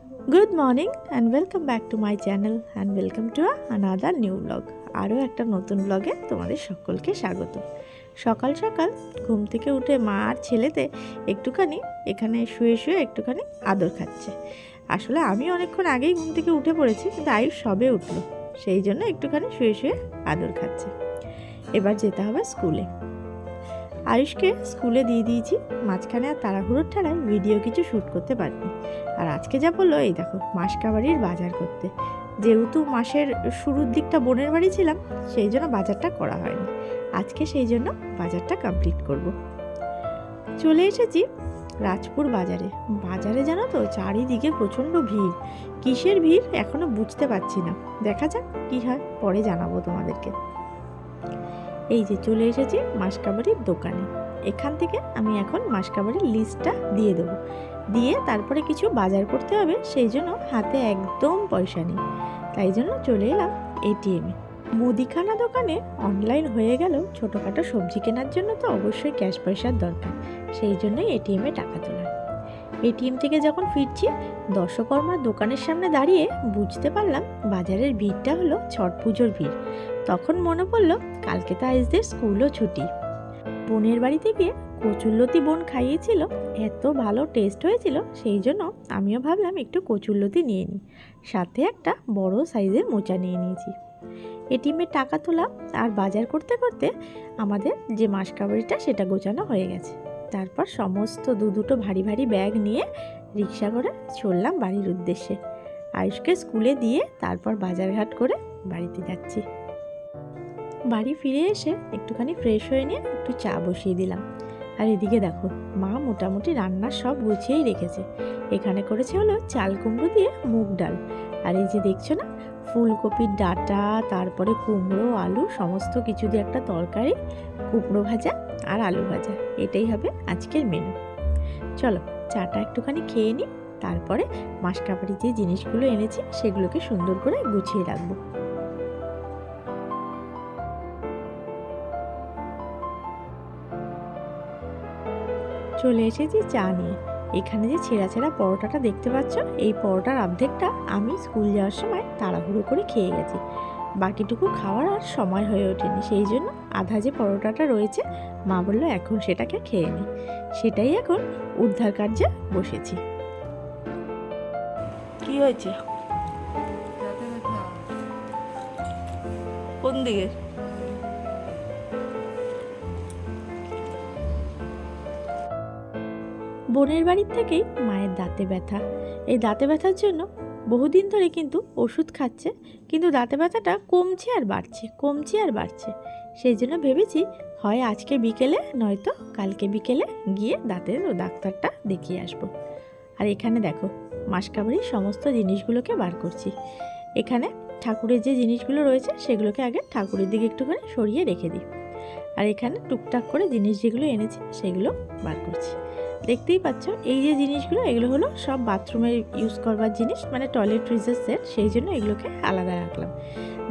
Good morning and welcome back to my channel and welcome to another new vlog. আরও একটা নতুন ব্লগে তোমাদের সকলকে স্বাগত। সকাল সকাল ঘুম থেকে উঠে মা আর ছেলেতে একটুখানি এখানে শুয়ে শুয়ে একটুখানি আদর খাচ্ছে। আসলে আমি অনেকক্ষণ আগেই ঘুম থেকে উঠে পড়েছি, কিন্তু আয়ুষ সবে উঠলো, সেই জন্য একটুখানি শুয়ে শুয়ে আদর খাচ্ছে। এবার যেতে হবে স্কুলে। আয়ুষকে স্কুলে দিয়ে দিয়েছি, মাঝখানে আর তাড়াহুড়োর ঠাড়ায় ভিডিও কিছু শ্যুট করতে পারিনি। আর আজকে যা বললো, এই দেখো মাসকাবাড়ির বাজার করতে, যেহেতু মাসের শুরুর দিকটা বোনের বাড়ি ছিলাম, সেই জন্য বাজারটা করা হয়নি। আজকে সেই জন্য বাজারটা কমপ্লিট করব। চলে এসেছি রাজপুর বাজারে। বাজারে জানো তো চারিদিকে প্রচণ্ড ভিড়। কিসের ভিড় এখনও বুঝতে পারছি না, দেখা যাক কী হয়, পরে জানাবো তোমাদেরকে। এই যে চলে এসেছি মাসকাবাড়ির দোকানে। এখান থেকে আমি এখন মাসকাবাড়ির লিস্টটা দিয়ে দেবো, দিয়ে তারপরে কিছু বাজার করতে হবে, সেই জন্য হাতে একদম পয়সা নেই। তাই জন্য চলে এলাম এটিএমে। মুদিখানা দোকানে অনলাইন হয়ে গেল, ছোটোখাটো সবজি কেনার জন্য তো অবশ্যই ক্যাশ পয়সার দরকার, সেই জন্যই এটিএমে টাকা তোলা। এটিএম থেকে যখন ফিরছি, দশকর্মার দোকানের সামনে দাঁড়িয়ে বুঝতে পারলাম বাজারের ভিড়টা হলো ছট পুজোর ভিড়। তখন মনে পড়লো কালকে তো আইসদের স্কুলও ছুটি। বোনের বাড়িতে গিয়ে কচুরলতি বোন খাইয়েছিল, এত ভালো টেস্ট হয়েছিল, সেই জন্য আমিও ভাবলাম একটু কচুরলতি নিয়ে নিই, সাথে একটা বড় সাইজের মোচা নিয়ে নিয়েছি। এটিএমে টাকা তোলা আর বাজার করতে করতে আমাদের যে মাসকাবাড়িটা সেটা গোছানো হয়ে গেছে। তারপর সমস্ত দুটো ভারী ভারী ব্যাগ নিয়ে রিক্সা করে চললাম বাড়ির উদ্দেশ্যে। আয়ুষকে স্কুলে দিয়ে তারপর বাজারঘাট করে বাড়িতে যাচ্ছি। বাড়ি ফিরে এসে একটুখানি ফ্রেশ হয়ে নিয়ে একটু চা বসিয়ে দিলাম। আর এদিকে দেখো মা মোটামুটি রান্নার সব গুছিয়েই রেখেছে। এখানে করেছে হলো চাল কুমড়ো দিয়ে মুগ ডাল, আর এই যে দেখছো না ফুলকপির ডাঁটা, তারপরে কুমড়ো আলু সমস্ত কিছু দিয়ে একটা তরকারি, কুমড়ো ভাজা আর আলু ভাজা, এটাই হবে আজকের মেনু। চলো চাটা একটুখানি খেয়ে নিই, তারপরে মাসকাবাড়ি যে জিনিসগুলো এনেছি সেগুলোকে সুন্দর করে গুছিয়ে রাখবো। চলে এসেছি চা নিয়ে। এখানে যে ছেঁড়া ছেঁড়া পরোটাটা দেখতে পাচ্ছ, এই পরোটার অর্ধেকটা আমি স্কুল যাওয়ার সময় তাড়াহুড়ো করে খেয়ে গেছি, বাকিটুকু খাওয়ার আর সময় হয়ে ওঠেনি, সেই জন্য আধা যে পরোটাটা রয়েছে মা বললো এখন সেটাকে খেয়ে নিই, সেটাই এখন উদ্ধার কার্যে বসেছি। কি হয়েছে? কোন দিকে? বোনের বাড়ির থেকেই মায়ের দাঁতে ব্যথা। এই দাঁতে ব্যথার জন্য বহুদিন ধরে কিন্তু ওষুধ খাচ্ছে, কিন্তু দাঁতে ব্যথাটা কমছে আর বাড়ছে, কমছে আর বাড়ছে। সেই জন্য ভেবেছি হয় আজকে বিকেলে নয়তো কালকে বিকেলে গিয়ে দাঁতের ডাক্তারটা দেখিয়ে আসবো। আর এখানে দেখো মাসকাবাড়ির সমস্ত জিনিসগুলোকে বার করছি। এখানে ঠাকুরের যে জিনিসগুলো রয়েছে সেগুলোকে আগে ঠাকুরের দিকে একটুখানি সরিয়ে রেখে দিই, আর এখানে টুকটাক করে জিনিস যেগুলো এনেছি সেগুলো বার করছি। দেখতেই পাচ্ছ এই যে জিনিসগুলো, এগুলো হলো সব বাথরুমে ইউজ করবার জিনিস, মানে টয়লেট্রিজের সেট, সেই জন্য এগুলোকে আলাদা রাখলাম।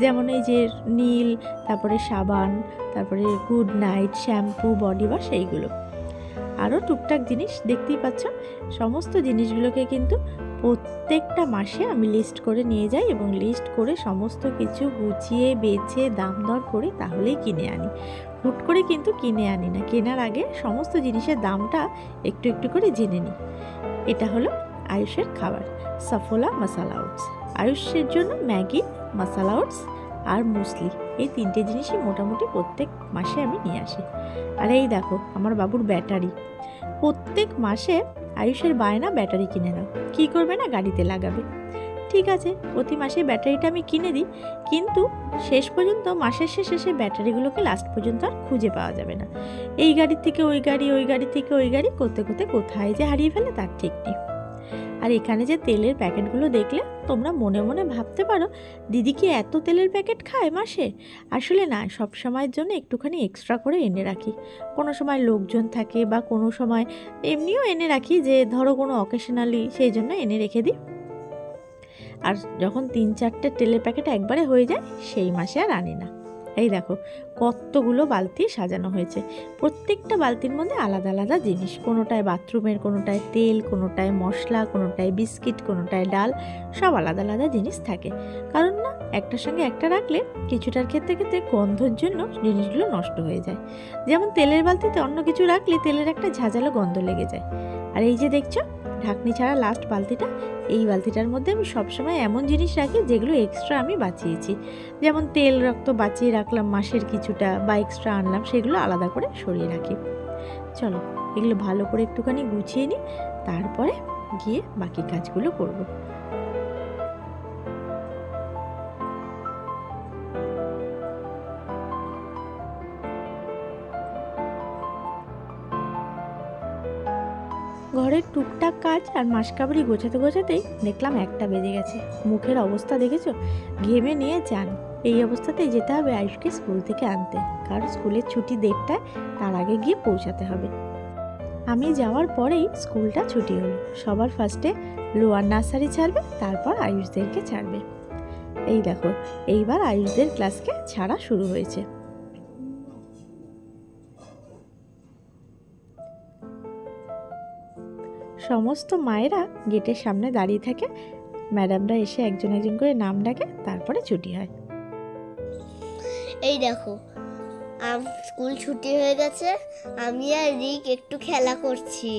যেমন এই যে নীল, তারপরে সাবান, তারপরে good night, shampoo, body wash, এইগুলো আরও টুকটাক জিনিস দেখতেই পাচ্ছ। সমস্ত জিনিসগুলোকে কিন্তু প্রত্যেকটা মাসে আমি লিস্ট করে নিয়ে যাই, এবং লিস্ট করে সমস্ত কিছু গুছিয়ে বেছে দাম দর করে তাহলেই কিনে আনি। হুট করে কিন্তু কিনে আনি না, কেনার আগে সমস্ত জিনিসের দামটা একটু একটু করে জেনে নিই। এটা হলো আয়ুষের খাবার, সফোলা মশালা ওটস। আয়ুষের জন্য ম্যাগি, মশালা ওটস আর মুসলি, এই তিনটে জিনিসই মোটামুটি প্রত্যেক মাসে আমি নিয়ে আসি। আর এই দেখো আমার বাবুর ব্যাটারি, প্রত্যেক মাসে আয়ুষের বায়না ব্যাটারি কিনে নাও, কী করবে না গাড়িতে লাগাবে। ঠিক আছে, প্রতি মাসে ব্যাটারিটা আমি কিনে দিই, কিন্তু শেষ পর্যন্ত মাসের শেষে সে ব্যাটারিগুলোকে লাস্ট পর্যন্ত আর খুঁজে পাওয়া যাবে না। এই গাড়ির থেকে ওই গাড়ি, ওই গাড়ি থেকে ওই গাড়ি করতে করতে কোথায় যে হারিয়ে ফেলে তার ঠিক নেই। আর এখানে যে তেলের প্যাকেটগুলো দেখলে তোমরা মনে মনে ভাবতে পারো দিদি কি এত তেলের প্যাকেট খায় মাসে? আসলে না, সব সময়ের জন্য একটুখানি এক্সট্রা করে এনে রাখি। কোনো সময় লোকজন থাকে বা কোনো সময় এমনিও এনে রাখি, যে ধরো কোনো অকেশনালি, সেই জন্য এনে রেখে দিই। আর যখন 3-4টে তেলের প্যাকেট একবারে হয়ে যায় সেই মাসে আর আনি না। এই দেখো কতগুলো বালতি সাজানো হয়েছে, প্রত্যেকটা বালতির মধ্যে আলাদা আলাদা জিনিস, কোনোটায় বাথরুমের, কোনোটায় তেল, কোনোটায় মশলা, কোনোটায় বিস্কিট, কোনোটায় ডাল, সব আলাদা আলাদা জিনিস থাকে। কারণ না একটার সঙ্গে একটা রাখলে কিছুটার ক্ষেত্রে ক্ষেত্রে গন্ধর জন্য জিনিসগুলো নষ্ট হয়ে যায়। যেমন তেলের বালতিতে অন্য কিছু রাখলে তেলের একটা ঝাঁঝালো গন্ধ লেগে যায়। আর এই যে দেখছো ঢাকনি ছাড়া লাস্ট বালতিটা, এই বালতিটার মধ্যে আমি সবসময় এমন জিনিস রাখি যেগুলো এক্সট্রা আমি বাঁচিয়েছি। যেমন তেল রক্ত বাঁচিয়ে রাখলাম মাসের কিছুটা, বা এক্সট্রা আনলাম, সেগুলো আলাদা করে সরিয়ে রাখি। চলো এগুলো ভালো করে একটুখানি গুছিয়ে নিই, তারপরে গিয়ে বাকি কাজগুলো করব। ঘরের টুকটাক কাজ আর মাসকাবারি গোছাতে গোছাতেই দেখলাম 1টা বেজে গেছে। মুখের অবস্থা দেখেছো, ঘেমে নিয়ে চান। এই অবস্থাতেই যেতে হবে আয়ুষকে স্কুল থেকে আনতে, কারণ স্কুলের ছুটি 1:30টায়, তার আগে গিয়ে পৌঁছাতে হবে। আমি যাওয়ার পরেই স্কুলটা ছুটি হলো। সবার ফার্স্টে লোয়ার নার্সারি ছাড়বে, তারপর আয়ুষদেরকে ছাড়বে। এই দেখো এইবার আয়ুষদের ক্লাসকে ছাড়া শুরু হয়েছে। সমস্ত মায়েরা গেটের সামনে দাঁড়িয়ে থাকে, ম্যাডামরা এসে একজন একজন করে নাম ডাকে, তারপরে ছুটি হয়। এই দেখো স্কুল ছুটি হয়ে গেছে, আমি আর রিক একটু খেলা করছি।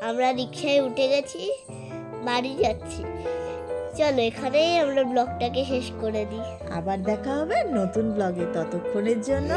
আমরা রিকশায় উঠে গেছি, বাড়ি যাচ্ছি। চলো এখানেই আমরা ব্লগটাকে শেষ করে দিই। আবার দেখা হবে নতুন ব্লগে, ততক্ষণের জন্য